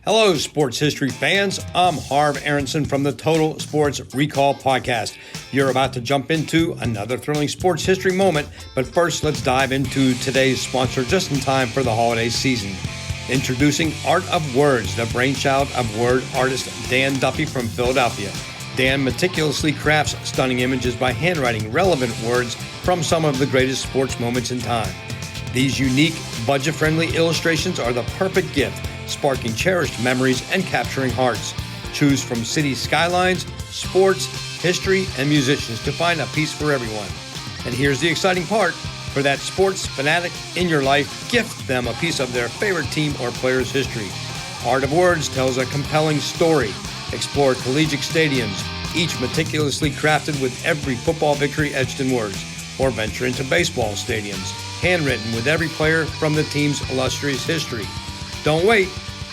Hello, sports history fans. I'm Harv Aronson from the Total Sports Recall podcast. You're about to jump into another thrilling sports history moment, but first let's dive into today's sponsor just in time for the holiday season. Introducing Art of Words, the brainchild of word artist Dan Duffy from Philadelphia. Dan meticulously crafts stunning images by handwriting relevant words from some of the greatest sports moments in time. These unique, budget-friendly illustrations are the perfect gift, sparking cherished memories and capturing hearts. Choose from city skylines, sports, history, and musicians to find a piece for everyone. And here's the exciting part. For that sports fanatic in your life, gift them a piece of their favorite team or player's history. Art of Words tells a compelling story. Explore collegiate stadiums, each meticulously crafted with every football victory etched in words. Or venture into baseball stadiums, handwritten with every player from the team's illustrious history. Don't wait.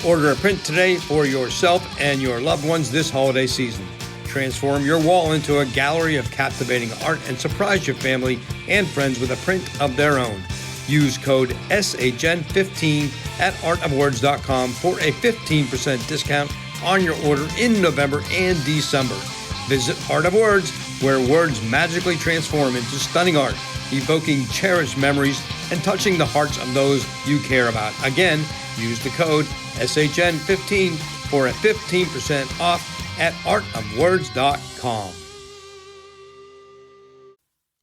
Order a print today for yourself and your loved ones this holiday season. Transform your wall into a gallery of captivating art and surprise your family and friends with a print of their own. Use code SHN15 at artofwords.com for a 15% discount on your order in November and December. Visit Art of Words, where words magically transform into stunning art, evoking cherished memories and touching the hearts of those you care about. Again, use the code SHN15 for a 15% off at artofwords.com.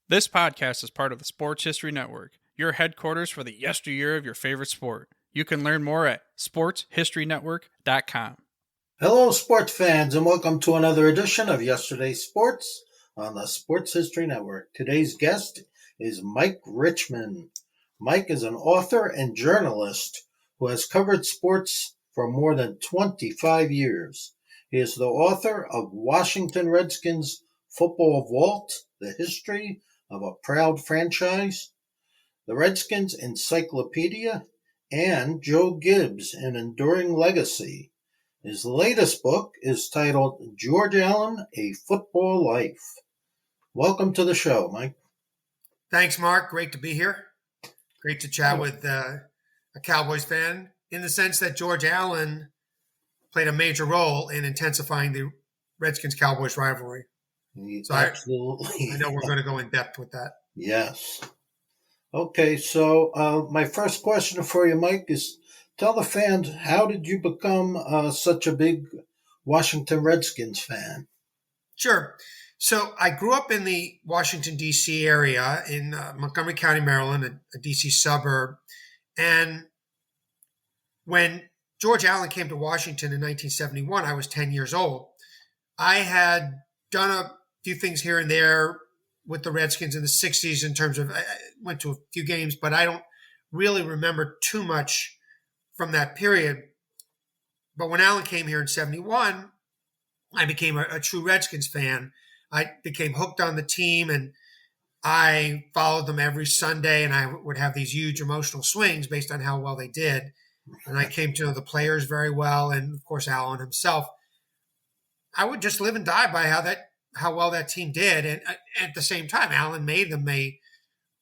This podcast is part of the Sports History Network, your headquarters for the yesteryear of your favorite sport. You can learn more at sportshistorynetwork.com. Hello, sports fans, and welcome to another edition of Yesterday's Sports on the Sports History Network. Today's guest is Mike Richman. Mike is an author and journalist who has covered sports for more than 25 years. He is the author of Washington Redskins Football Vault, The History of a Proud Franchise, the Redskins Encyclopedia, and Joe Gibbs, An Enduring Legacy. His latest book is titled George Allen, A Football Life. Welcome to the show, Mike. Thanks, Mark. Great to be here. Great to chat with a Cowboys fan in the sense that George Allen played a major role in intensifying the Redskins-Cowboys rivalry. So Absolutely. I know we're going to go in depth with that. Yes. Okay, so my first question for you, Mike, is tell the fans, how did you become such a big Washington Redskins fan? Sure. So I grew up in the Washington, D.C. area in Montgomery County, Maryland, a D.C. suburb. And when George Allen came to Washington in 1971, I was 10 years old. I had done a few things here and there with the Redskins in the 60s in terms of, I went to a few games, but I don't really remember too much from that period. But when Allen came here in 71, I became a true Redskins fan. I became hooked on the team, and I followed them every Sunday, and I would have these huge emotional swings based on how well they did. And I came to know the players very well, and of course Allen himself. I would just live and die by how well that team did, and at the same time, Allen made them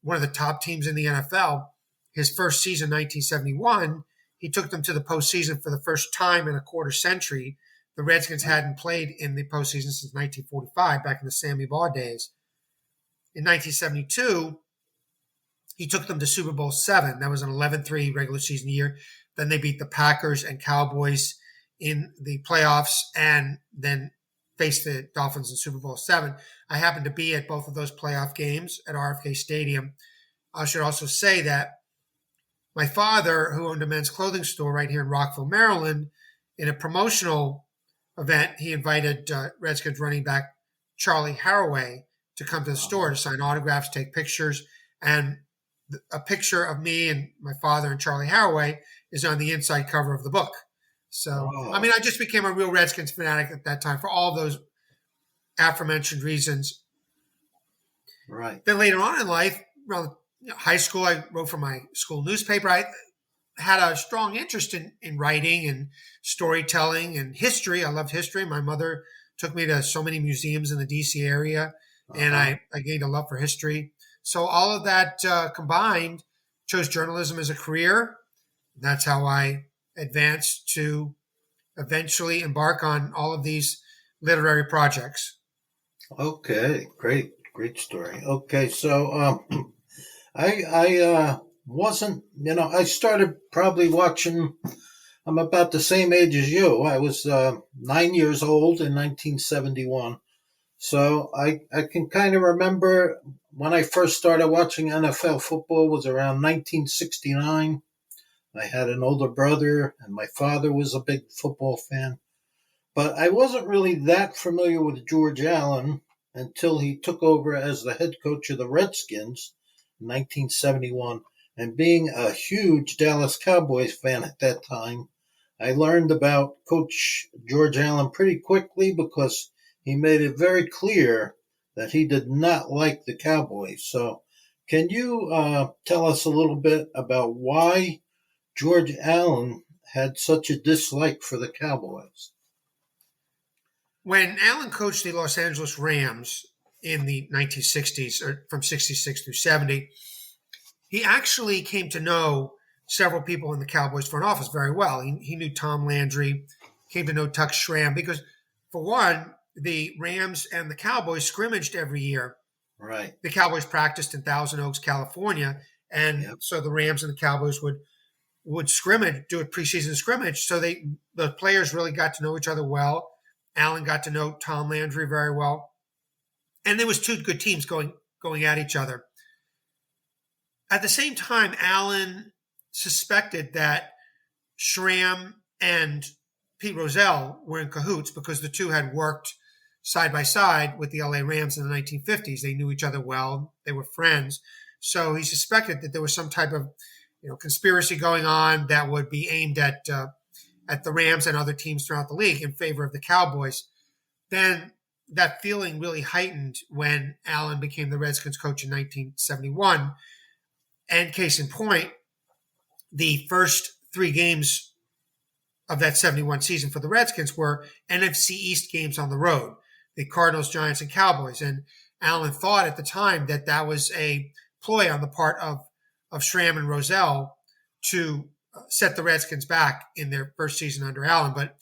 one of the top teams in the NFL. His first season, 1971, he took them to the postseason for the first time in a quarter century. The Redskins hadn't played in the postseason since 1945, back in the Sammy Baugh days. In 1972, he took them to Super Bowl VII. That was an 11-3 regular season year. Then they beat the Packers and Cowboys in the playoffs and then faced the Dolphins in Super Bowl VII. I happened to be at both of those playoff games at RFK Stadium. I should also say that my father, who owned a men's clothing store right here in Rockville, Maryland, in a promotional event, he invited Redskins running back Charlie Haraway to come to the store to sign autographs, take pictures, and a picture of me and my father and Charlie Haraway is on the inside cover of the book. So, I mean, I just became a real Redskins fanatic at that time for all those aforementioned reasons. Right. Then later on in life, around high school, I wrote for my school newspaper. I had a strong interest in writing and storytelling and history. I loved history. My mother took me to so many museums in the D.C. area, and I gained a love for history. So all of that combined, chose journalism as a career. That's how I advanced to eventually embark on all of these literary projects. Okay, great story. Okay, so I wasn't, I started probably watching. I'm about the same age as you. I was 9 years old in 1971. So I can kind of remember when I first started watching NFL football was around 1969. I had an older brother, and my father was a big football fan. But I wasn't really that familiar with George Allen until he took over as the head coach of the Redskins in 1971. And being a huge Dallas Cowboys fan at that time, I learned about Coach George Allen pretty quickly because he made it very clear that he did not like the Cowboys. So, can you tell us a little bit about why George Allen had such a dislike for the Cowboys? When Allen coached the Los Angeles Rams in the 1960s, or from 66 through 70, he actually came to know several people in the Cowboys front office very well. He knew Tom Landry, came to know Tuck Schramm, because, for one, the Rams and the Cowboys scrimmaged every year. Right. The Cowboys practiced in Thousand Oaks, California, and so the Rams and the Cowboys would scrimmage, do a preseason scrimmage. So the players really got to know each other well. Allen got to know Tom Landry very well, and there was two good teams going at each other. At the same time, Allen suspected that Schramm and Pete Rozelle were in cahoots because the two had worked side by side with the LA Rams in the 1950s. They knew each other well. They were friends. So he suspected that there was some type of conspiracy going on that would be aimed at the Rams and other teams throughout the league in favor of the Cowboys. Then that feeling really heightened when Allen became the Redskins coach in 1971. And case in point, the first 3 games of that 71 season for the Redskins were NFC East games on the road, the Cardinals, Giants, and Cowboys. And Allen thought at the time that that was a ploy on the part of Schramm and Rozelle to set the Redskins back in their first season under Allen. But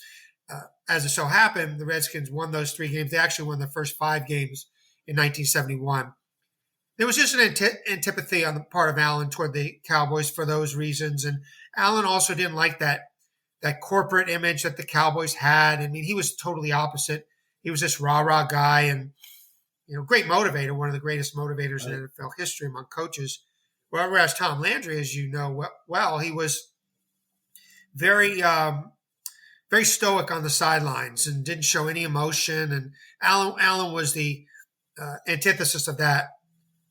as it so happened, the Redskins won those 3 games. They actually won the first 5 games in 1971. There was just an antipathy on the part of Allen toward the Cowboys for those reasons. And Allen also didn't like that corporate image that the Cowboys had. I mean, he was totally opposite. He was this rah-rah guy and, great motivator, one of the greatest motivators in NFL history among coaches. Whereas Tom Landry, as you know well, he was very, very stoic on the sidelines and didn't show any emotion. And Allen was the antithesis of that.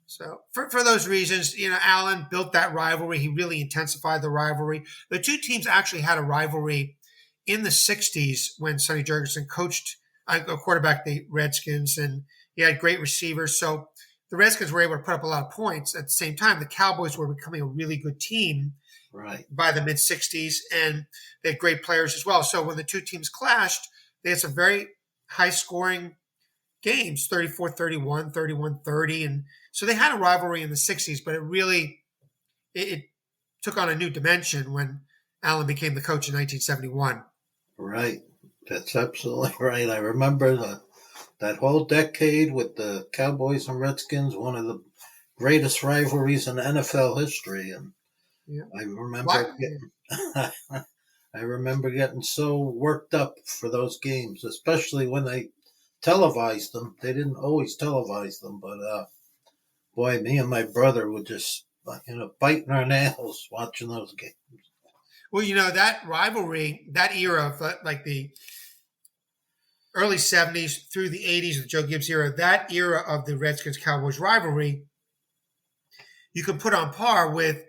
So for those reasons, Allen built that rivalry. He really intensified the rivalry. The two teams actually had a rivalry in the 60s when Sonny Jurgensen coached quarterback the Redskins, and he had great receivers. So the Redskins were able to put up a lot of points. At the same time, the Cowboys were becoming a really good team by the mid-60s, and they had great players as well. So when the two teams clashed, they had some very high-scoring games, 34-31, 31-30. And so they had a rivalry in the 60s, but it took on a new dimension when Allen became the coach in 1971. Right. That's absolutely right. I remember that whole decade with the Cowboys and Redskins, one of the greatest rivalries in NFL history. And I remember getting so worked up for those games, especially when they televised them. They didn't always televise them, but boy, me and my brother would just biting our nails watching those games. Well, that rivalry, that era of like the early 70s through the 80s, the Joe Gibbs era, that era of the Redskins-Cowboys rivalry, you could put on par with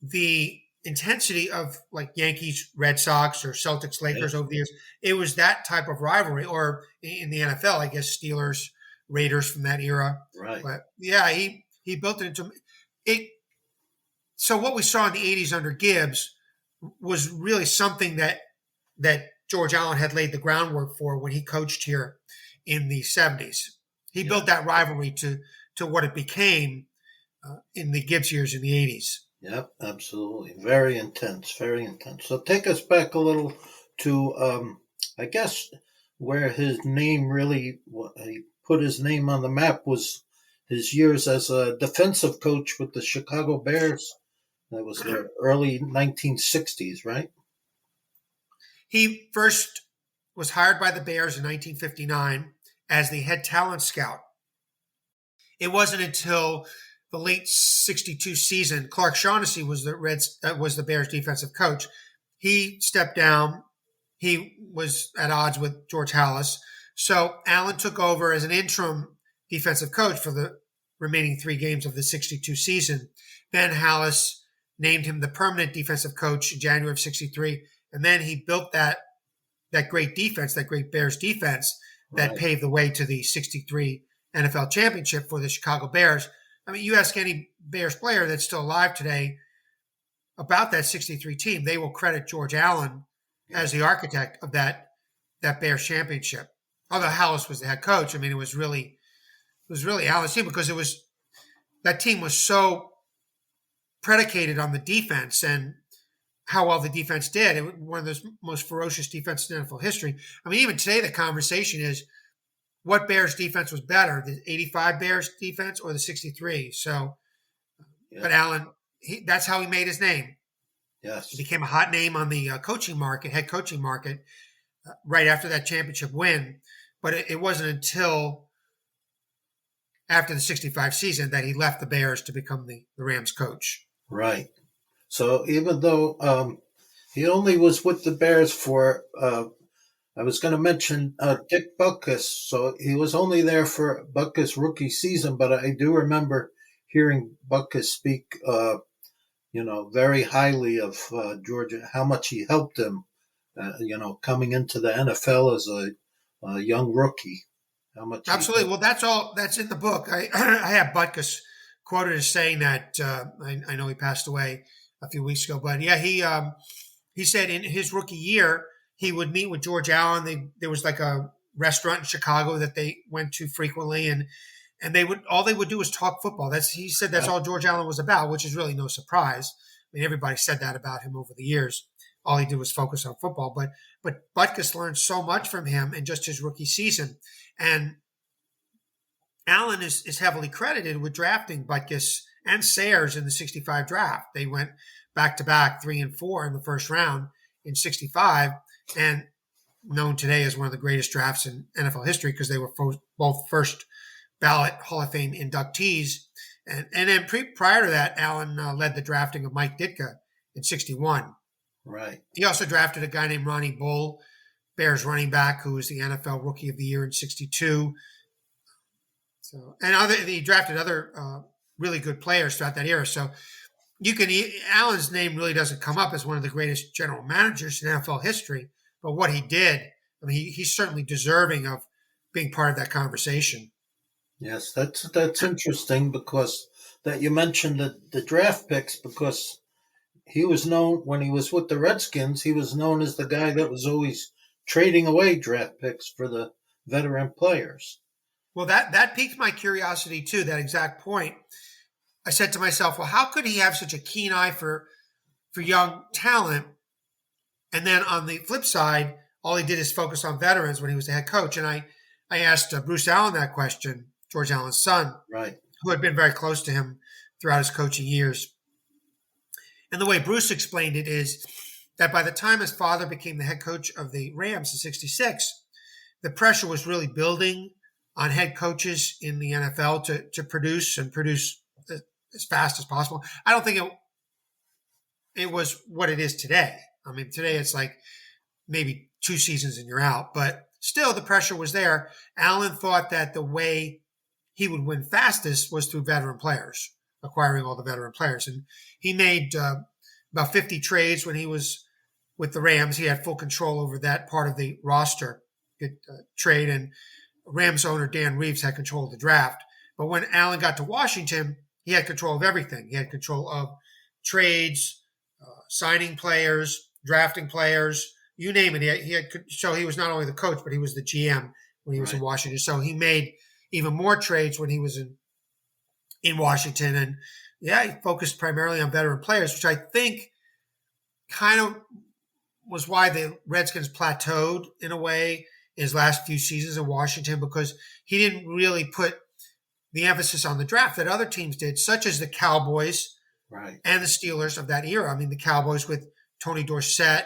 the intensity of like Yankees, Red Sox, or Celtics, Lakers over the years. It was that type of rivalry, or in the NFL, I guess Steelers, Raiders from that era. Right. But yeah, he built it into it. So what we saw in the 80s under Gibbs was really something that George Allen had laid the groundwork for when he coached here in the 70s. He built that rivalry to what it became in the Gibbs years in the 80s. Yep, absolutely. Very intense, very intense. So take us back a little to I guess where his name really, he put his name on the map was his years as a defensive coach with the Chicago Bears. That was the early 1960s, right? He first was hired by the Bears in 1959 as the head talent scout. It wasn't until the late 62 season, Clark Shaughnessy was the Bears defensive coach. He stepped down. He was at odds with George Halas. So Allen took over as an interim defensive coach for the remaining 3 games of the 62 season. Then Halas named him the permanent defensive coach in January of 63. And then he built that great defense, that great Bears defense that paved the way to the 63 NFL championship for the Chicago Bears. I mean, you ask any Bears player that's still alive today about that 63 team, they will credit George Allen as the architect of that Bears championship. Although Halas was the head coach, I mean, it was really Allen's team because that team was so predicated on the defense and how well the defense did. It was one of the most ferocious defenses in NFL history. I mean, even today, the conversation is what Bears defense was better, the 85 Bears defense or the 63? So, but Allen, that's how he made his name. Yes. He became a hot name on the head coaching market, right after that championship win. But it wasn't until after the 65 season that he left the Bears to become the Rams coach. Right. So even though he only was with the Bears for, I was going to mention Dick Butkus. So he was only there for Butkus' rookie season, but I do remember hearing Butkus speak, very highly of Georgia, how much he helped him, coming into the NFL as a young rookie. How much? Absolutely. Well, that's in the book. I have Butkus quoted as saying that, I know he passed away a few weeks ago, but yeah, he said in his rookie year, he would meet with George Allen. There was like a restaurant in Chicago that they went to frequently, and all they would do was talk football. He said that's all George Allen was about, which is really no surprise. I mean, everybody said that about him over the years. All he did was focus on football, but Butkus learned so much from him in just his rookie season. And Allen is heavily credited with drafting Butkus and Sayers in the 65 draft. They went back-to-back 3 and 4 in the first round in 65, and known today as one of the greatest drafts in NFL history because they were both first ballot Hall of Fame inductees. And then prior to that, Allen led the drafting of Mike Ditka in 61. Right. He also drafted a guy named Ronnie Bull, Bears running back, who was the NFL Rookie of the Year in 62. So, he drafted other really good players throughout that era. So Allen's name really doesn't come up as one of the greatest general managers in NFL history, but what he did, I mean, he's certainly deserving of being part of that conversation. Yes, that's interesting because that you mentioned the draft picks, because he was known when he was with the Redskins, he was known as the guy that was always trading away draft picks for the veteran players. Well, that piqued my curiosity too, that exact point. I said to myself, well, how could he have such a keen eye for young talent? And then on the flip side, all he did is focus on veterans when he was the head coach. And I asked Bruce Allen that question, George Allen's son, right, who had been very close to him throughout his coaching years. And the way Bruce explained it is that by the time his father became the head coach of the Rams in 66, the pressure was really building on head coaches in the NFL to produce as fast as possible. I don't think it was what it is today. I mean, today it's like maybe 2 seasons and you're out, but still the pressure was there. Allen thought that the way he would win fastest was through veteran players, acquiring all the veteran players. And he made about 50 trades when he was with the Rams. He had full control over that part of the roster trade, and Rams owner Dan Reeves had control of the draft. But when Allen got to Washington, he had control of everything. He had control of trades, signing players, drafting players, you name it. So he was not only the coach, but he was the GM when he was in Washington. So he made even more trades when he was in Washington. And yeah, he focused primarily on veteran players, which I think kind of was why the Redskins plateaued in a way in his last few seasons in Washington, because he didn't really put the emphasis on the draft that other teams did, such as the Cowboys and the Steelers of that era. I mean, the Cowboys with Tony Dorsett,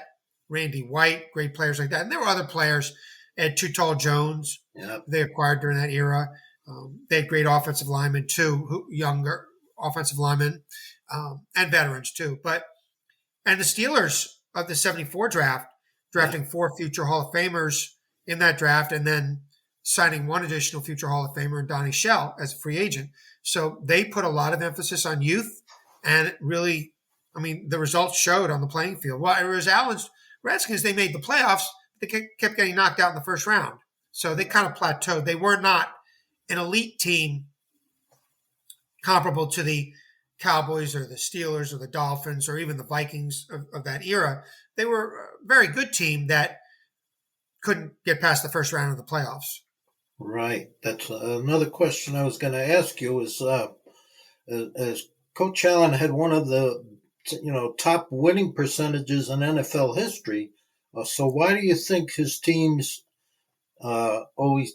Randy White, great players like that. And there were other players, Ed Too Tall Jones, they acquired during that era. They had great offensive linemen too, younger offensive linemen, and veterans too. And the Steelers of the 74 draft, drafting 4 future Hall of Famers in that draft, and then signing 1 additional future Hall of Famer in Donnie Shell as a free agent. So they put a lot of emphasis on youth, and it really, I mean, the results showed on the playing field. Well, it was Allen's Redskins, they made the playoffs, they kept getting knocked out in the first round. So they kind of plateaued. They were not an elite team comparable to the Cowboys or the Steelers or the Dolphins or even the Vikings of that era. They were a very good team that couldn't get past the first round of the playoffs. Right. That's another question I was going to ask you is, as Coach Allen had one of the top winning percentages in NFL history. So why do you think his teams always,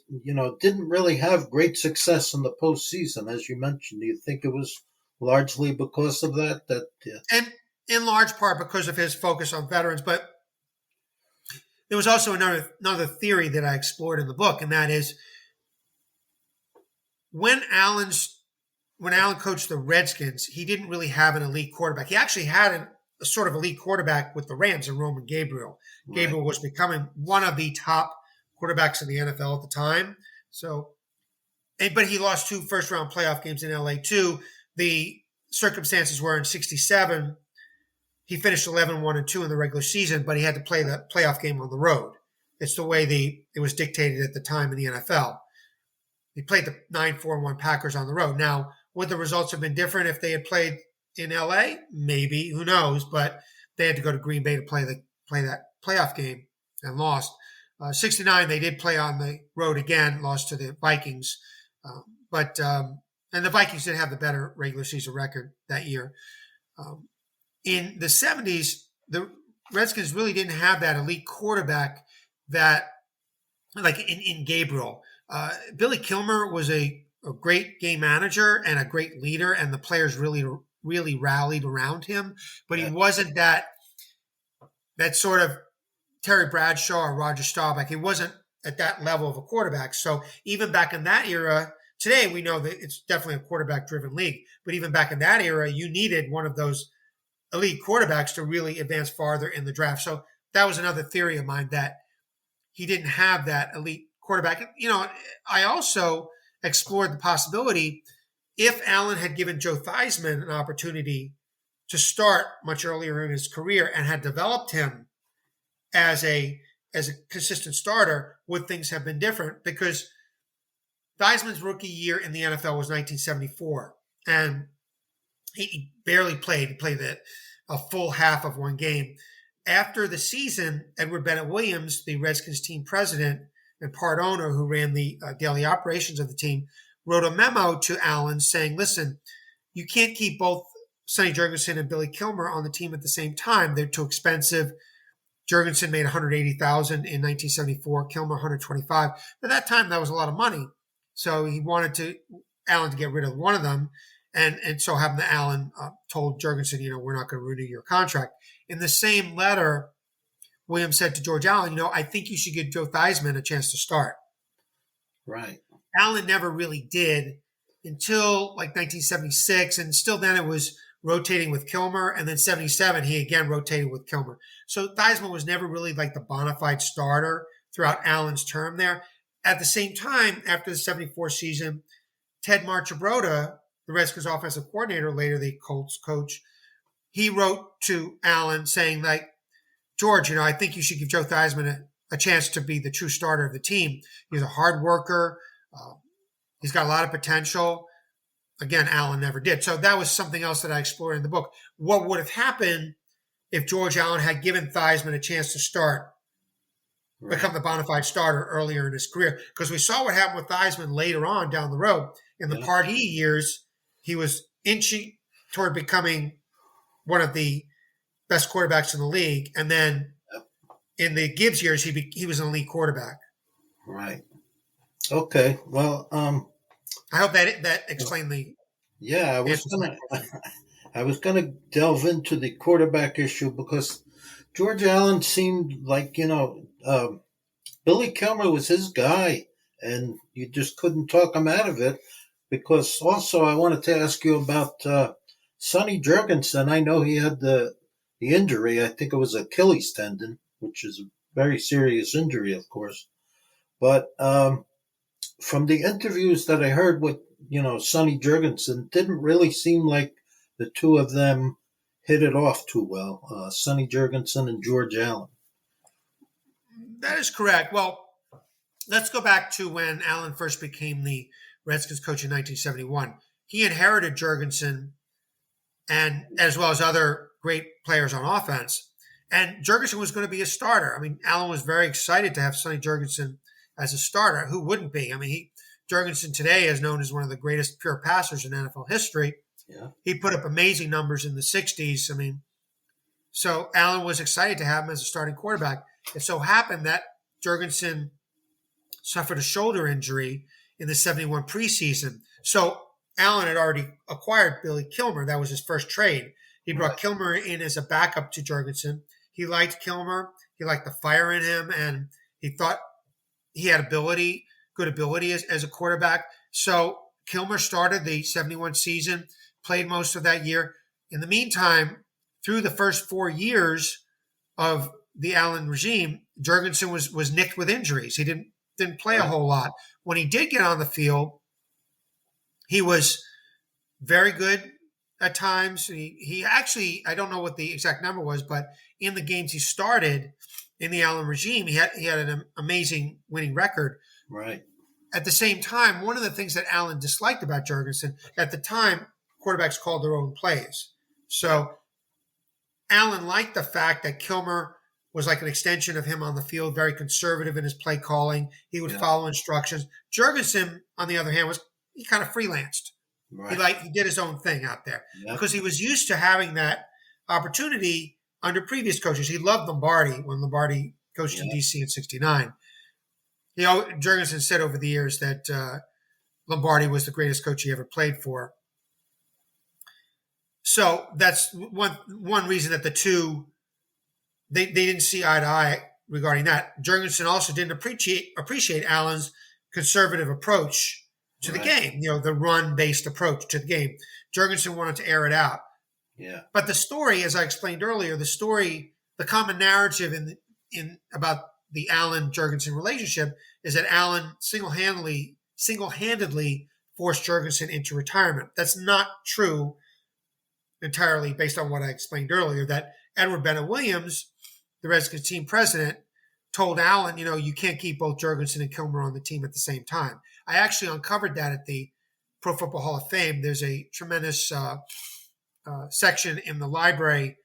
didn't really have great success in the postseason, as you mentioned? Do you think it was largely because of that? And in large part because of his focus on veterans, but there was also another theory that I explored in the book, and that is when Allen coached the Redskins, he didn't really have an elite quarterback. He actually had a sort of elite quarterback with the Rams in Roman Gabriel. Right. Gabriel was becoming one of the top quarterbacks in the NFL at the time. But he lost 2 first-round playoff games in LA too. The circumstances were in 67, he finished 11-1-2 in the regular season, but he had to play the playoff game on the road. It's the way it was dictated at the time in the NFL. He played the 9-4-1 Packers on the road. Now, would the results have been different if they had played in LA? Maybe, who knows? But they had to go to Green Bay to play that playoff game and lost. 69, they did play on the road again, lost to the Vikings. And the Vikings did have the better regular season record that year. In the 70s, the Redskins really didn't have that elite quarterback that, like in Gabriel. Billy Kilmer was a great game manager and a great leader, and the players really, really rallied around him. But he wasn't that sort of Terry Bradshaw or Roger Staubach. He wasn't at that level of a quarterback. So even back in that era, today we know that it's definitely a quarterback-driven league. But even back in that era, you needed one of those elite quarterbacks to really advance farther in the draft. So that was another theory of mine, that he didn't have that elite quarterback. I also explored the possibility, if Allen had given Joe Theismann an opportunity to start much earlier in his career and had developed him as a consistent starter, would things have been different? Because Theismann's rookie year in the NFL was 1974, and he barely played. He played a full half of one game. After the season, Edward Bennett Williams, the Redskins team president and part owner who ran the daily operations of the team, wrote a memo to Allen saying, listen, you can't keep both Sonny Jurgensen and Billy Kilmer on the team at the same time. They're too expensive. Jurgensen made $180,000 in 1974, Kilmer $125,000. At that time, that was a lot of money. So he wanted Allen to get rid of one of them. And so happened that Allen told Jurgensen, we're not going to renew your contract. In the same letter, Williams said to George Allen, I think you should give Joe Theismann a chance to start. Right. Allen never really did until like 1976. And still then it was rotating with Kilmer. And then 77, he again rotated with Kilmer. So Theismann was never really like the bona fide starter throughout Allen's term there. At the same time, after the 74 season, Ted Marchibroda, the Redskins offensive coordinator, later the Colts coach, he wrote to Allen saying, like, George, I think you should give Joe Theismann a chance to be the true starter of the team. He's a hard worker. He's got a lot of potential. Again, Allen never did. So that was something else that I explored in the book. What would have happened if George Allen had given Theismann a chance to start, become the bona fide starter earlier in his career? Because we saw what happened with Theismann later on down the road. In the Pardee years, he was inching toward becoming one of the best quarterbacks in the league. And then in the Gibbs years, he was an elite quarterback. Right. Okay. Well, I hope that explained the yeah, answer to my question. I was gonna delve into the quarterback issue because George Allen seemed like, Billy Kilmer was his guy, and you just couldn't talk him out of it. Because also, I wanted to ask you about Sonny Jurgensen. I know he had the injury. I think it was Achilles tendon, which is a very serious injury, of course. But from the interviews that I heard with Sonny Jurgensen, didn't really seem like the two of them hit it off too well. Sonny Jurgensen and George Allen. That is correct. Well, let's go back to when Allen first became the Redskins coach in 1971. He inherited Jurgensen, and as well as other great players on offense. And Jurgensen was going to be a starter. I mean, Allen was very excited to have Sonny Jurgensen as a starter. Who wouldn't be? I mean, Jurgensen today is known as one of the greatest pure passers in NFL history. Yeah. He put up amazing numbers in the 60s. I mean, so Allen was excited to have him as a starting quarterback. It so happened that Jurgensen suffered a shoulder injury in the 71 preseason. So Allen had already acquired Billy Kilmer. That was his first trade. He brought Kilmer in as a backup to Jurgensen. He liked Kilmer. He liked the fire in him, and he thought he had good ability as a quarterback. So Kilmer started the 71 season, played most of that year. In the meantime, through the first 4 years of the Allen regime, Jurgensen was nicked with injuries. He didn't play a whole lot. When he did get on the field, he was very good at times. He actually, I don't know what the exact number was, but in the games he started in the Allen regime, he had an amazing winning record. Right. At the same time, one of the things that Allen disliked about Jurgensen, at the time, quarterbacks called their own plays. So Allen liked the fact that Kilmer was like an extension of him on the field, very conservative in his play calling. He would follow instructions. Jurgensen, on the other hand, he kind of freelanced. Right. He did his own thing out there because he was used to having that opportunity under previous coaches. He loved Lombardi when Lombardi coached in DC in '69. Jurgensen said over the years that Lombardi was the greatest coach he ever played for. So that's one reason that the two they didn't see eye to eye regarding that. Jurgensen also didn't appreciate Allen's conservative approach to the game, the run-based approach to the game. Jurgensen wanted to air it out. Yeah. But the story, as I explained earlier, the common narrative in about the Allen-Jurgensen relationship is that Allen single-handedly forced Jurgensen into retirement. That's not true entirely based on what I explained earlier, that Edward Bennett Williams, the Redskins team president, told Allen, you can't keep both Jurgensen and Kilmer on the team at the same time. I actually uncovered that at the Pro Football Hall of Fame. There's a tremendous section in the library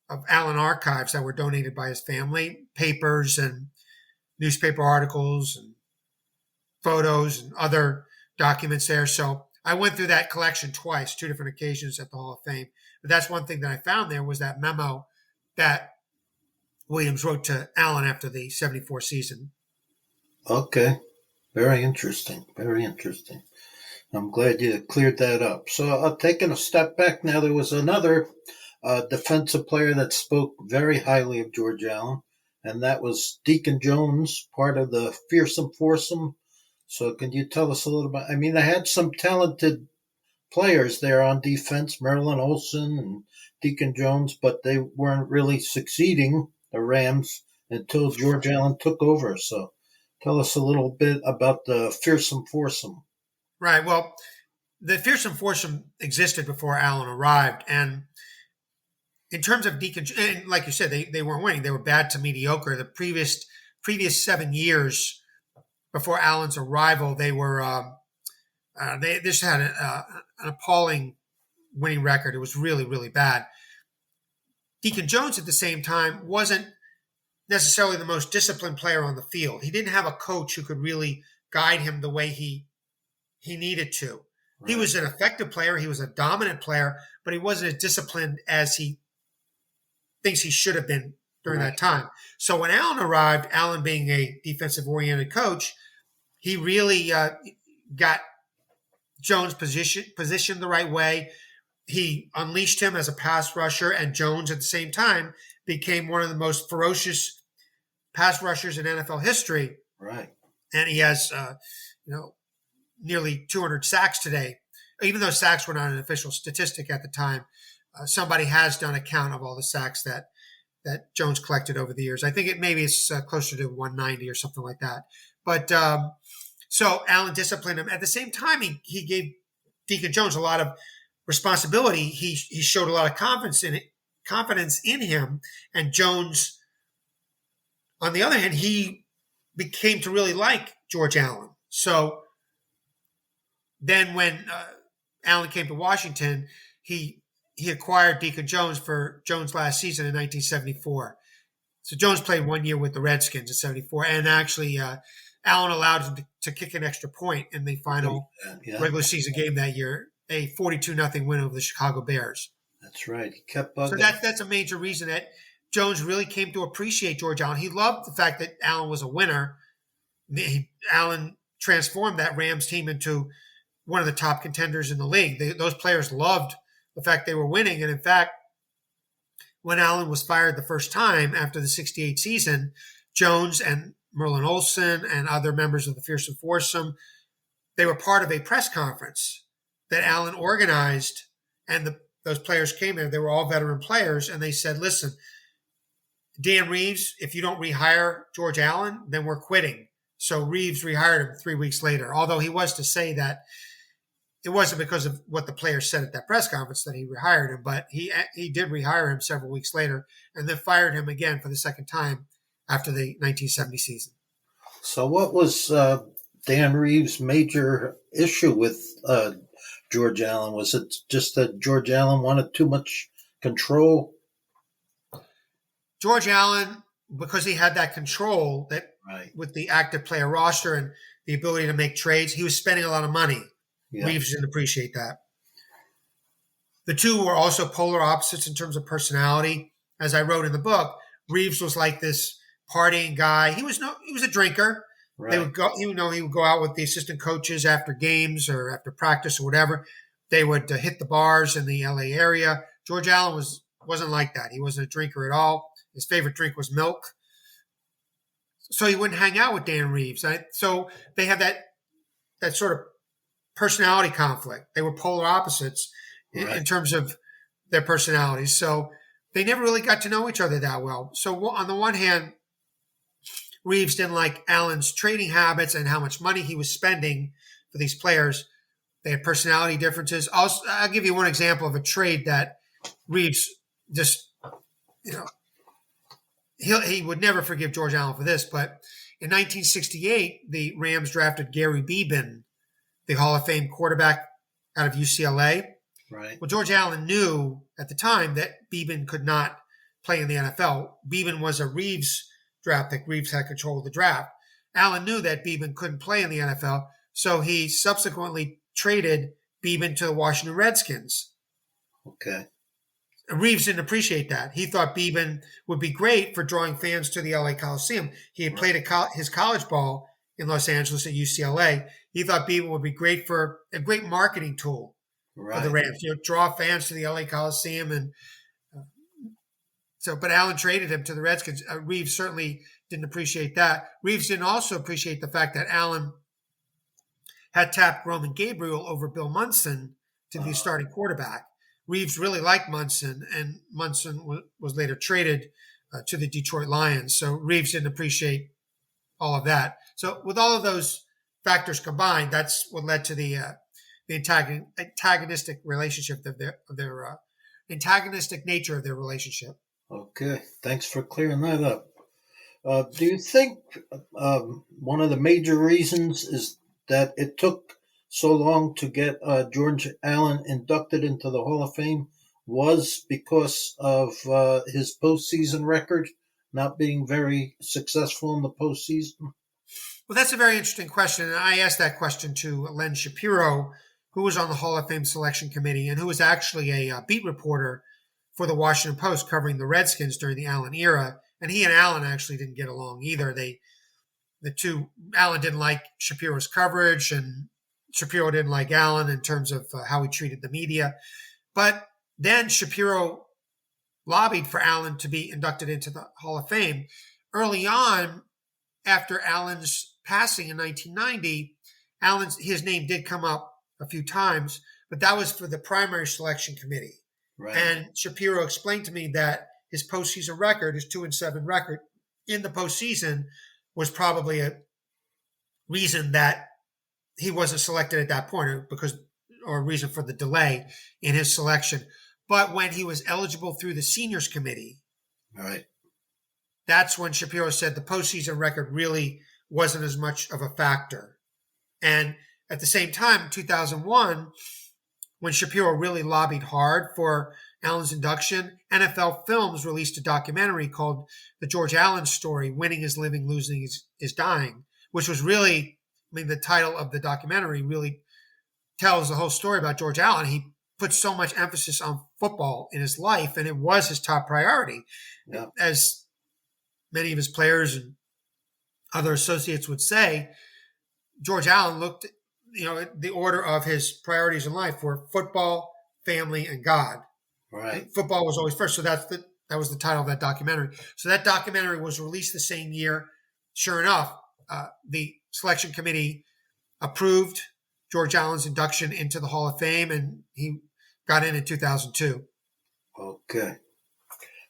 of Allen archives that were donated by his family, papers and newspaper articles and photos and other documents there. So I went through that collection twice, 2 different occasions at the Hall of Fame. But that's one thing that I found there was that memo that Williams wrote to Allen after the 74 season. Okay. Very interesting. Very interesting. I'm glad you cleared that up. So taking a step back now, there was another defensive player that spoke very highly of George Allen, and that was Deacon Jones, part of the Fearsome Foursome. So can you tell us a little about, they had some talented players there on defense, Marilyn Olsen and Deacon Jones, but they weren't really succeeding, the Rams, until George Allen took over. So tell us a little bit about the Fearsome Foursome. Right. Well, the Fearsome Foursome existed before Allen arrived. And in terms of Deacon, and like you said, they weren't winning. They were bad to mediocre. The previous 7 years before Allen's arrival, they were they just had an appalling winning record. It was really, really bad. Deacon Jones, at the same time, wasn't necessarily the most disciplined player on the field. He didn't have a coach who could really guide him the way he needed to. Right. He was an effective player. He was a dominant player, but he wasn't as disciplined as he thinks he should have been during that time. So when Allen arrived, Allen being a defensive-oriented coach, he really got Jones positioned the right way. He unleashed him as a pass rusher, and Jones at the same time became one of the most ferocious pass rushers in NFL history. Right. And he has, nearly 200 sacks today. Even though sacks were not an official statistic at the time, somebody has done a count of all the sacks that Jones collected over the years. I think it's closer to 190 or something like that. But so Allen disciplined him. At the same time, he gave Deacon Jones a lot of responsibility. He showed a lot of confidence in him. And Jones, on the other hand, he became to really like George Allen. So then when Allen came to Washington, he acquired Deacon Jones for Jones' last season in 1974. So Jones played 1 year with the Redskins in 74, and actually Allen allowed him to kick an extra point in the final regular season game that year, a 42-0 win over the Chicago Bears. That's right. He kept bugging. So that's a major reason that Jones really came to appreciate George Allen. He loved the fact that Allen was a winner. Allen transformed that Rams team into one of the top contenders in the league. Those players loved the fact they were winning. And in fact, when Allen was fired the first time after the 68 season, Jones and Merlin Olsen and other members of the Fearsome Foursome, they were part of a press conference that Allen organized, and those players came there. They were all veteran players, and they said, listen, Dan Reeves, if you don't rehire George Allen, then we're quitting. So Reeves rehired him 3 weeks later, although he was to say that it wasn't because of what the players said at that press conference that he rehired him, but he did rehire him several weeks later and then fired him again for the second time after the 1970 season. So what was Dan Reeves' major issue with George Allen? Was it just that George Allen wanted too much control? George Allen, because he had that control with the active player roster and the ability to make trades, he was spending a lot of money. Yeah. Reeves didn't appreciate that. The two were also polar opposites in terms of personality. As I wrote in the book, Reeves was like this partying guy. He was a drinker. Right. They would go, he would go out with the assistant coaches after games or after practice or whatever. They would hit the bars in the LA area. George Allen wasn't like that. He wasn't a drinker at all. His favorite drink was milk. So he wouldn't hang out with Dan Reeves. So they had that sort of personality conflict. They were polar opposites in terms of their personalities. So they never really got to know each other that well. So on the one hand, Reeves didn't like Allen's trading habits and how much money he was spending for these players. They had personality differences. I'll give you one example of a trade that Reeves just, he would never forgive George Allen for this, but in 1968, the Rams drafted Gary Beeben, the Hall of Fame quarterback out of UCLA. Right. Well, George Allen knew at the time that Beeben could not play in the NFL. Beeben was a Reeves draft pick. Reeves had control of the draft. Allen knew that Beeben couldn't play in the NFL, so he subsequently traded Beeben to the Washington Redskins. Okay. Reeves didn't appreciate that. He thought Beeben would be great for drawing fans to the LA Coliseum. He had played his college ball in Los Angeles at UCLA. He thought Beeben would be great for a great marketing tool for the Rams. Draw fans to the LA Coliseum, and but Allen traded him to the Redskins. Reeves certainly didn't appreciate that. Reeves didn't also appreciate the fact that Allen had tapped Roman Gabriel over Bill Munson to be starting quarterback. Reeves really liked Munson, and Munson was later traded to the Detroit Lions. So Reeves didn't appreciate all of that. So with all of those factors combined, that's what led to the antagonistic relationship of their antagonistic nature of their relationship. Okay, thanks for clearing that up. Do you think one of the major reasons is that it took so long to get George Allen inducted into the Hall of Fame was because of his postseason record not being very successful in the postseason? Well, that's a very interesting question. And I asked that question to Len Shapiro, who was on the Hall of Fame selection committee and who was actually a beat reporter for the Washington Post covering the Redskins during the Allen era And he and Allen actually didn't get along either. Allen didn't like Shapiro's coverage, and Shapiro didn't like Allen in terms of how he treated the media. But then Shapiro lobbied for Allen to be inducted into the Hall of Fame. Early on, after Allen's passing in 1990, his name did come up a few times, but that was for the primary selection committee. Right. And Shapiro explained to me that his postseason record, his 2-7 record in the postseason, was probably a reason that he wasn't selected at that point, or a reason for the delay in his selection. But when he was eligible through the seniors committee, right, that's when Shapiro said the postseason record really wasn't as much of a factor. And at the same time, 2001, when Shapiro really lobbied hard for Allen's induction, NFL Films released a documentary called The George Allen Story, Winning is Living, Losing is Dying, which was really, the title of the documentary really tells the whole story about George Allen. He put so much emphasis on football in his life, and it was his top priority. Yeah. As many of his players and other associates would say, George Allen looked, the order of his priorities in life were football, family, and God. Right. And football was always first. So that was the title of that documentary. So that documentary was released the same year. Sure enough, the selection committee approved George Allen's induction into the Hall of Fame, and he got in 2002. Okay.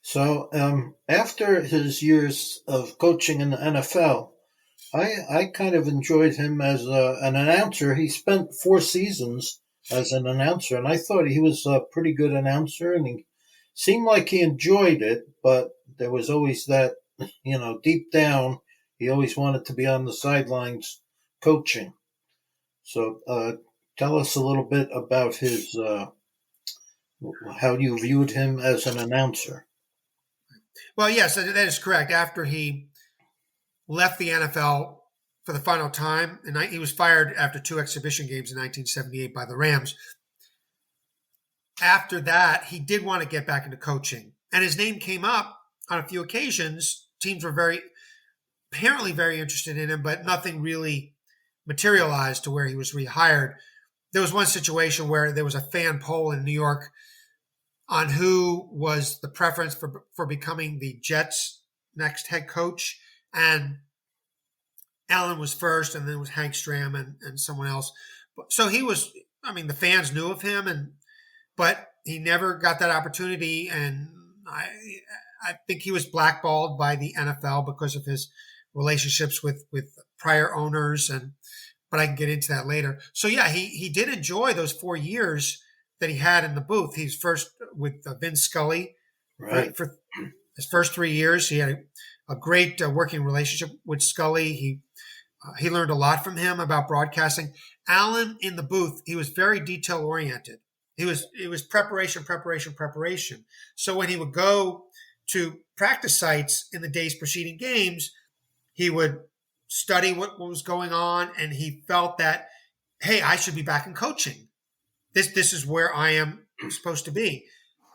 So after his years of coaching in the NFL, I kind of enjoyed him as an announcer. He spent 4 seasons as an announcer, and I thought he was a pretty good announcer, and he seemed like he enjoyed it, but there was always that, deep down, he always wanted to be on the sidelines coaching. So tell us a little bit about his, how you viewed him as an announcer. Well, yes, that is correct. After he left the NFL for the final time, and he was fired after 2 exhibition games in 1978 by the Rams. After that, he did want to get back into coaching, and his name came up on a few occasions. Teams were apparently very interested in him, but nothing really materialized to where he was rehired. There was one situation where there was a fan poll in New York on who was the preference for becoming the Jets' next head coach, and Allen was first, and then it was Hank Stram and someone else. So he was, the fans knew of him, but he never got that opportunity, and I think he was blackballed by the NFL because of his relationships with prior owners, but I can get into that later. So yeah, he did enjoy those 4 years that he had in the booth. He's first with Vince Scully, right? For his first 3 years. He had a great working relationship with Scully. He learned a lot from him about broadcasting. Allen in the booth, he was very detail oriented. It was preparation. So when he would go to practice sites in the days preceding games, he would study what was going on, and he felt that, hey, I should be back in coaching. This is where I am supposed to be.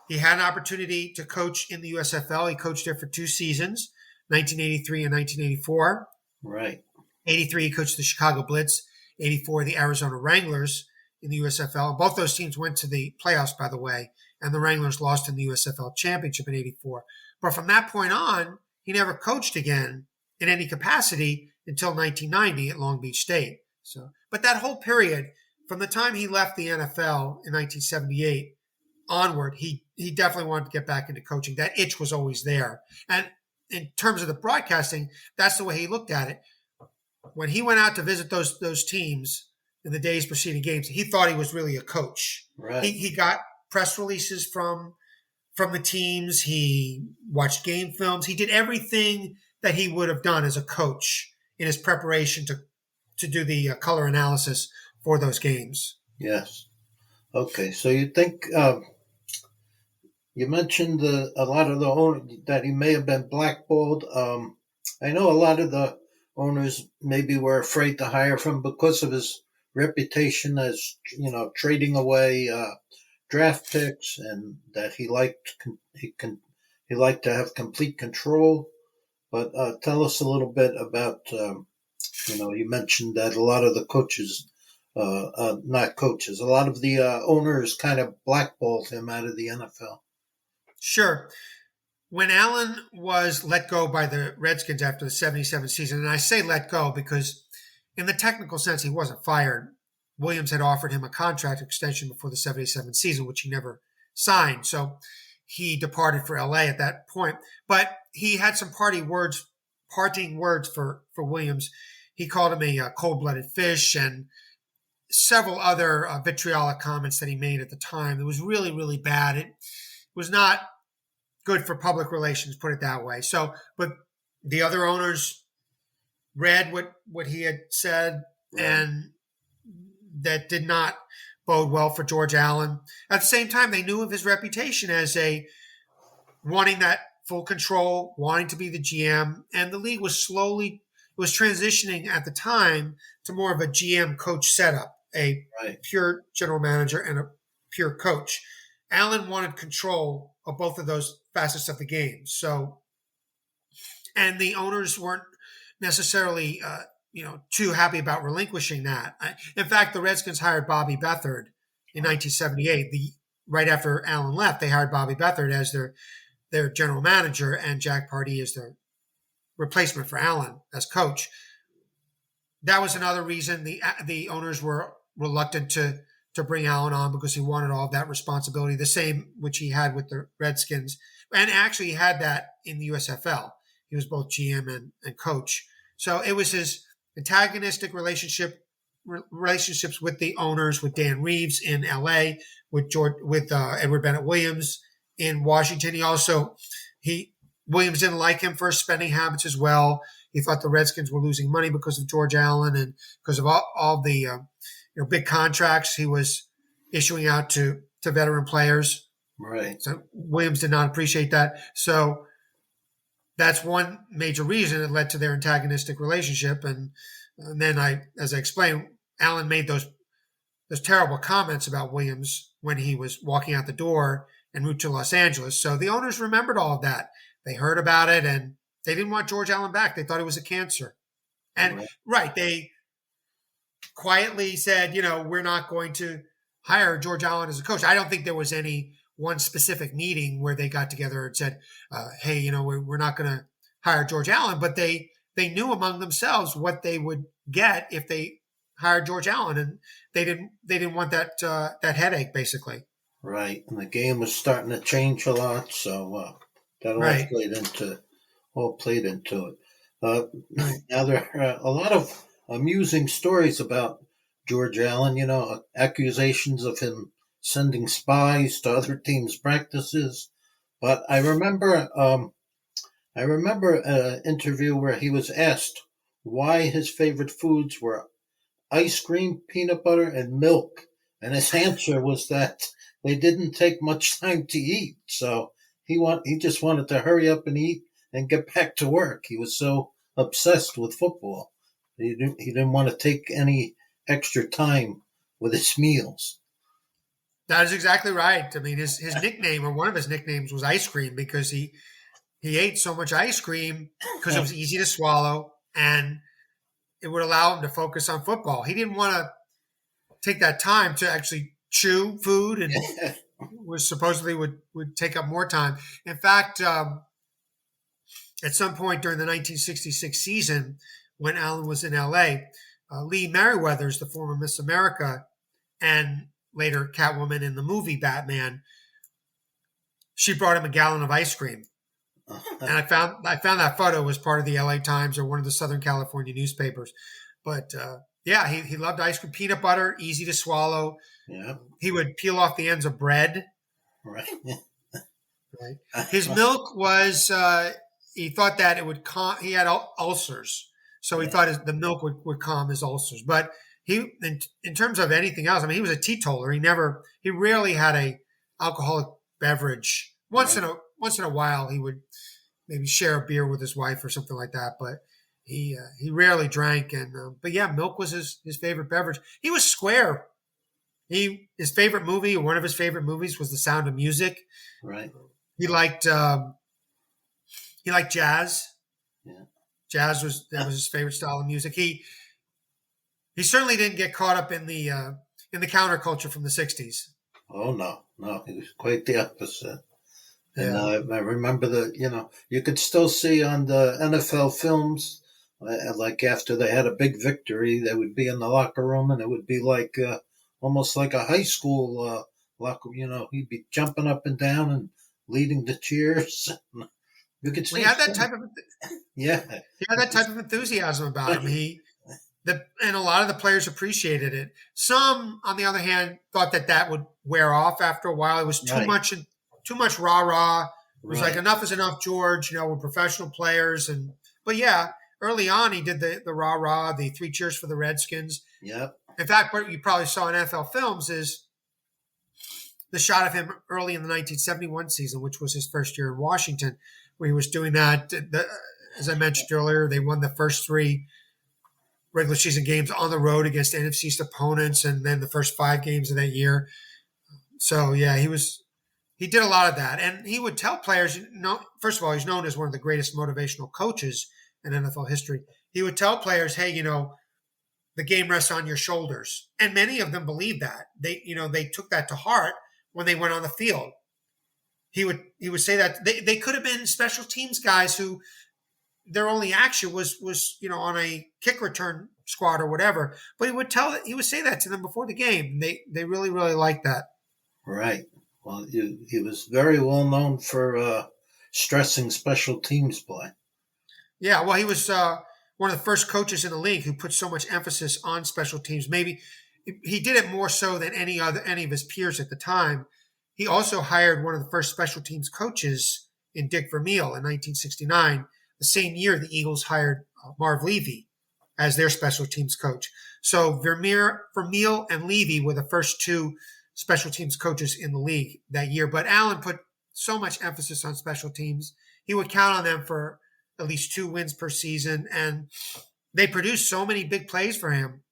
He had an opportunity to coach in the USFL. He coached there for 2 seasons, 1983 and 1984. Right. 83, he coached the Chicago Blitz. 84, the Arizona Wranglers in the USFL. Both those teams went to the playoffs, by the way, and the Wranglers lost in the USFL championship in 84. But from that point on, he never coached again in any capacity until 1990 at Long Beach State. But that whole period, from the time he left the NFL in 1978 onward, he definitely wanted to get back into coaching. That itch was always there. And in terms of the broadcasting, that's the way he looked at it. When he went out to visit those teams in the days preceding games, he thought he was really a coach. Right. He got press releases from the teams. He watched game films. He did everything that he would have done as a coach in his preparation to do the color analysis for those games. Yes. Okay. So you think you mentioned a lot of the owners that he may have been blackballed. I know a lot of the owners maybe were afraid to hire him because of his reputation as, trading away draft picks, and that he liked to have complete control But tell us a little bit about, you mentioned that a lot of the coaches, not coaches, a lot of the owners kind of blackballed him out of the NFL. Sure. When Allen was let go by the Redskins after the 77 season, and I say let go because in the technical sense, he wasn't fired. Williams had offered him a contract extension before the 77 season, which he never signed. So he departed for LA at that point. But he had some parting words for Williams. He called him a cold-blooded fish and several other vitriolic comments that he made at the time. It was really, really bad. It was not good for public relations, put it that way. So, but the other owners read what he had said, and that did not bode well for George Allen. At the same time, they knew of his reputation as wanting that full control, wanting to be the GM, and the league was transitioning at the time to more of a GM coach setup, a pure general manager and a pure coach. Allen wanted control of both of those facets of the game. So, and the owners weren't necessarily, too happy about relinquishing that. In fact, the Redskins hired Bobby Beathard in 1978. Right after Allen left, they hired Bobby Beathard as their general manager, and Jack Pardee as their replacement for Allen as coach. That was another reason the owners were reluctant to bring Allen on, because he wanted all of that responsibility, the same which he had with the Redskins. And actually he had that in the USFL. He was both GM and coach. So it was his antagonistic relationships with the owners, with Dan Reeves in LA, with Edward Bennett Williams in Washington. Williams didn't like him for his spending habits as well. He thought the Redskins were losing money because of George Allen and because of all the big contracts he was issuing out to veteran players. Right. So Williams did not appreciate that. So that's one major reason it led to their antagonistic relationship. And then as I explained, Allen made those terrible comments about Williams when he was walking out the door en route to Los Angeles. So the owners remembered all of that. They heard about it, and they didn't want George Allen back. They thought it was a cancer. And they quietly said, we're not going to hire George Allen as a coach. I don't think there was any one specific meeting where they got together and said, hey, we're not going to hire George Allen. But they knew among themselves what they would get if they hired George Allen, and they didn't want that headache, basically. Right, and the game was starting to change a lot, so that all played into it. Now there are a lot of amusing stories about George Allen. Accusations of him sending spies to other teams' practices. But I remember an interview where he was asked why his favorite foods were ice cream, peanut butter, and milk, and his answer was that they didn't take much time to eat. So he just wanted to hurry up and eat and get back to work. He was so obsessed with football. He didn't want to take any extra time with his meals. That is exactly right. I mean, his nickname, or one of his nicknames, was ice cream, because he ate so much ice cream because it was easy to swallow and it would allow him to focus on football. He didn't want to take that time to actually chew food, and was supposedly would take up more time. In fact, at some point during the 1966 season, when Allen was in LA, Lee Merriweather's, the former Miss America and later Catwoman in the movie Batman, she brought him a gallon of ice cream. And I found that photo was part of the LA Times or one of the Southern California newspapers. But he loved ice cream, peanut butter, easy to swallow. Yeah. He would peel off the ends of bread. Right. His milk was, he thought that it would calm, he had ulcers. So he thought the milk would calm his ulcers. But he, in terms of anything else, I mean, he was a teetotaler. He rarely had a alcoholic beverage. Once in a while, he would maybe share a beer with his wife or something like that. But he rarely drank. But milk was his favorite beverage. He was square. His favorite movie, or one of his favorite movies, was The Sound of Music. Right. He liked jazz. That was his favorite style of music. He certainly didn't get caught up in the counterculture from the 60s. Oh, no, he was quite the opposite. And Yeah. I remember you could still see on the NFL films, like after they had a big victory, they would be in the locker room and it would be like almost like a high school locker. He'd be jumping up and down and leading the cheers. You could see. He had that type of Yeah. He had that type of enthusiasm about him. And a lot of the players appreciated it. Some, on the other hand, thought that would wear off after a while. It was too much rah-rah. It was like, enough is enough, George. We're professional players. But yeah, early on, he did the rah-rah, the 3 cheers for the Redskins. Yep. In fact, what you probably saw in NFL films is the shot of him early in the 1971 season, which was his first year in Washington, where he was doing that. As I mentioned earlier, they won the first 3 regular season games on the road against NFC East opponents, and then the first 5 games of that year. So yeah, he did a lot of that, and he would tell players. First of all, he's known as one of the greatest motivational coaches in NFL history. He would tell players, "Hey, the game rests on your shoulders," and many of them believed that. They took that to heart when they went on the field. He would say that they could have been special teams guys who their only action was on a kick return squad or whatever. But he would say that to them before the game. They really, really liked that. Right. Well, he was very well known for stressing special teams play. Yeah. Well, he was one of the first coaches in the league who put so much emphasis on special teams. Maybe he did it more so than any of his peers at the time. He also hired one of the first special teams coaches in Dick Vermeil in 1969. The same year, the Eagles hired Marv Levy as their special teams coach. So Vermeil and Levy were the first 2 special teams coaches in the league that year. But Allen put so much emphasis on special teams. He would count on them for at least 2 wins per season. And they produced so many big plays for him.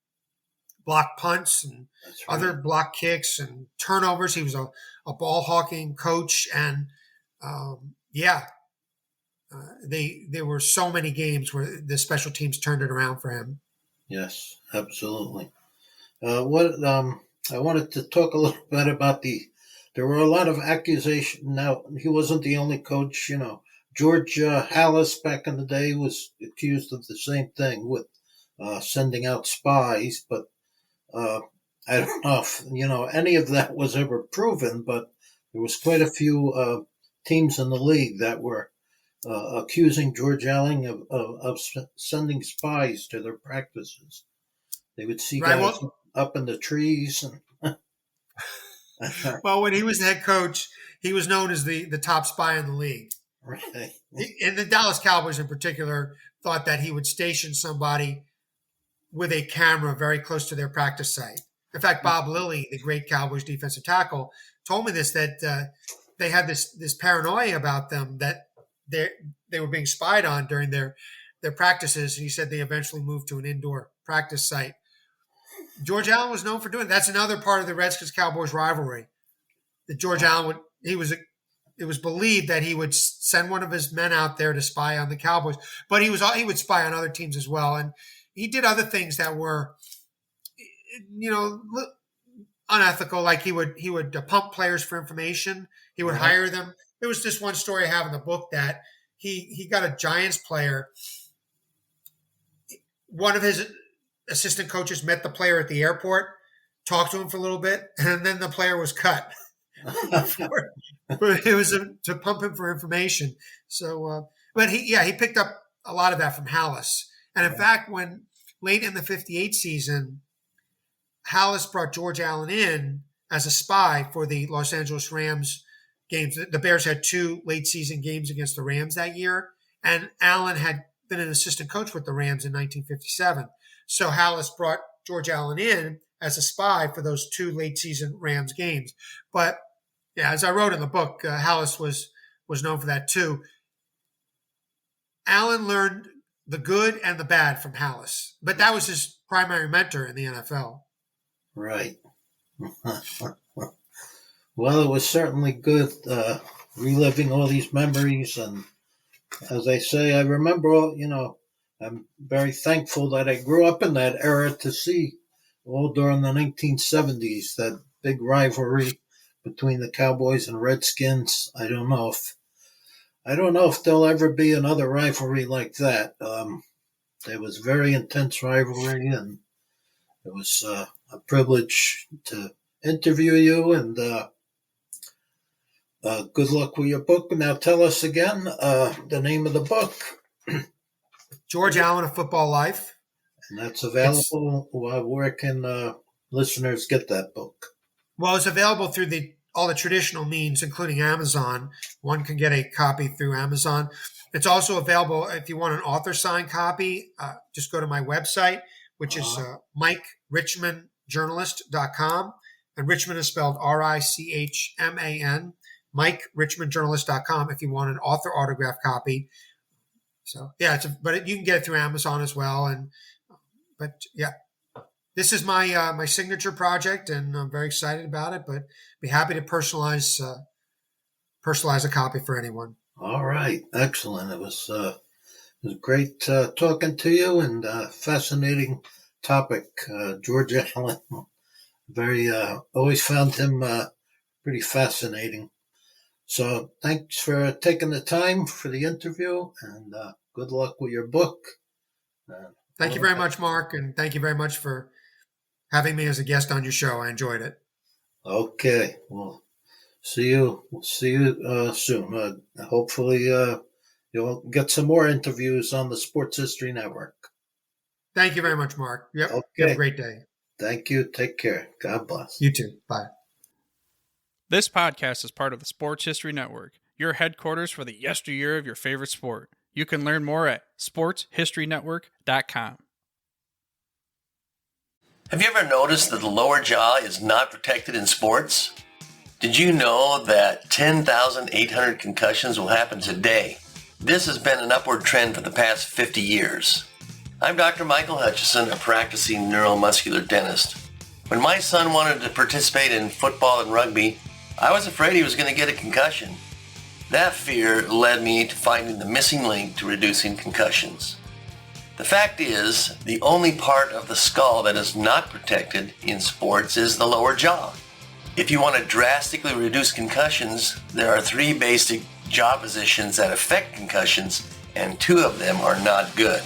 Block punts and other block kicks and turnovers. He was a ball hawking coach. And there were so many games where the special teams turned it around for him. Yes, absolutely. I wanted to talk a little bit about there were a lot of accusations. Now, he wasn't the only coach, George Halas back in the day was accused of the same thing with sending out spies, but I don't know if, any of that was ever proven, but there was quite a few teams in the league that were accusing George Allen of sending spies to their practices. They would see guys up in the trees. Well, when he was the head coach, he was known as the top spy in the league. Right. And the Dallas Cowboys in particular thought that he would station somebody with a camera very close to their practice site. In fact, Bob Lilly, the great Cowboys defensive tackle, told me this, that they had this paranoia about them that they were being spied on during their practices. And he said they eventually moved to an indoor practice site. George Allen was known for doing it. That's another part of the Redskins-Cowboys rivalry. That George Allen it was believed that he would send one of his men out there to spy on the Cowboys, but he would spy on other teams as well. And he did other things that were, unethical. Like he would pump players for information. He would hire them. There was this one story I have in the book that he got a Giants player. One of his assistant coaches met the player at the airport, talked to him for a little bit, and then the player was cut. But it was to pump him for information. So, but he picked up a lot of that from Halas. And in fact, when late in the 58 season, Halas brought George Allen in as a spy for the Los Angeles Rams games. The Bears had 2 late season games against the Rams that year. And Allen had been an assistant coach with the Rams in 1957. So Halas brought George Allen in as a spy for those 2 late season Rams games. But yeah, as I wrote in the book, Halas was known for that too. Allen learned the good and the bad from Halas, but that was his primary mentor in the NFL. Right. Well, it was certainly good reliving all these memories. And as I say, I remember all, I'm very thankful that I grew up in that era to see all during the 1970s, that big rivalry between the Cowboys and Redskins. I don't know if there'll ever be another rivalry like that. It was very intense rivalry, and it was a privilege to interview you. And good luck with your book. Now, tell us again the name of the book. George Allen, A Football Life. And that's available. Where can listeners get that book? Well, it's available through all the traditional means, including Amazon. One can get a copy through Amazon. It's also available if you want an author-signed copy. Just go to my website, which is MikeRichmanJournalist.com. And Richmond is spelled Richman, MikeRichmanJournalist.com if you want an author autograph copy. So, yeah, but you can get it through Amazon as well. But yeah, this is my my signature project, and I'm very excited about it. But be happy to personalize a copy for anyone. All right, excellent. It was great talking to you, and fascinating topic. George Allen, always found him pretty fascinating. So thanks for taking the time for the interview, and good luck with your book. Thank you very much, Mark, and thank you very much for having me as a guest on your show. I enjoyed it. Okay, well, see you soon. Hopefully, you'll get some more interviews on the Sports History Network. Thank you very much, Mark. Yep. Okay. You have a great day. Thank you. Take care. God bless. You too. Bye. This podcast is part of the Sports History Network, your headquarters for the yesteryear of your favorite sport. You can learn more at sportshistorynetwork.com. Have you ever noticed that the lower jaw is not protected in sports? Did you know that 10,800 concussions will happen today? This has been an upward trend for the past 50 years. I'm Dr. Michael Hutchison, a practicing neuromuscular dentist. When my son wanted to participate in football and rugby, I was afraid he was going to get a concussion. That fear led me to finding the missing link to reducing concussions. The fact is, the only part of the skull that is not protected in sports is the lower jaw. If you want to drastically reduce concussions, there are 3 basic jaw positions that affect concussions, and 2 of them are not good.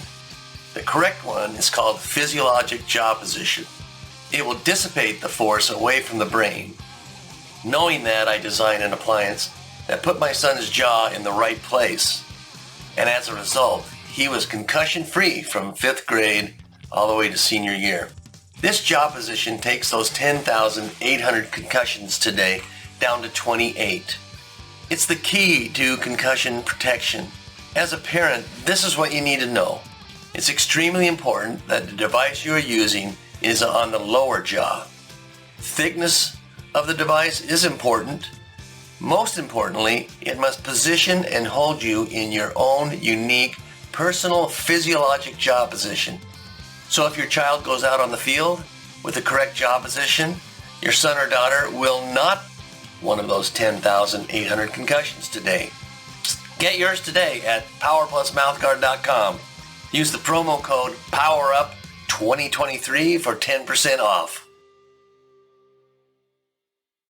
The correct one is called physiologic jaw position. It will dissipate the force away from the brain. Knowing that, I designed an appliance that put my son's jaw in the right place. And as a result, he was concussion-free from 5th grade all the way to senior year. This jaw position takes those 10,800 concussions today down to 28. It's the key to concussion protection. As a parent, this is what you need to know. It's extremely important that the device you are using is on the lower jaw. Thickness of the device is important. Most importantly, it must position and hold you in your own unique personal physiologic jaw position. So if your child goes out on the field with the correct jaw position, your son or daughter will not one of those 10,800 concussions today. Get yours today at PowerPlusMouthguard.com. Use the promo code POWERUP2023 for 10% off.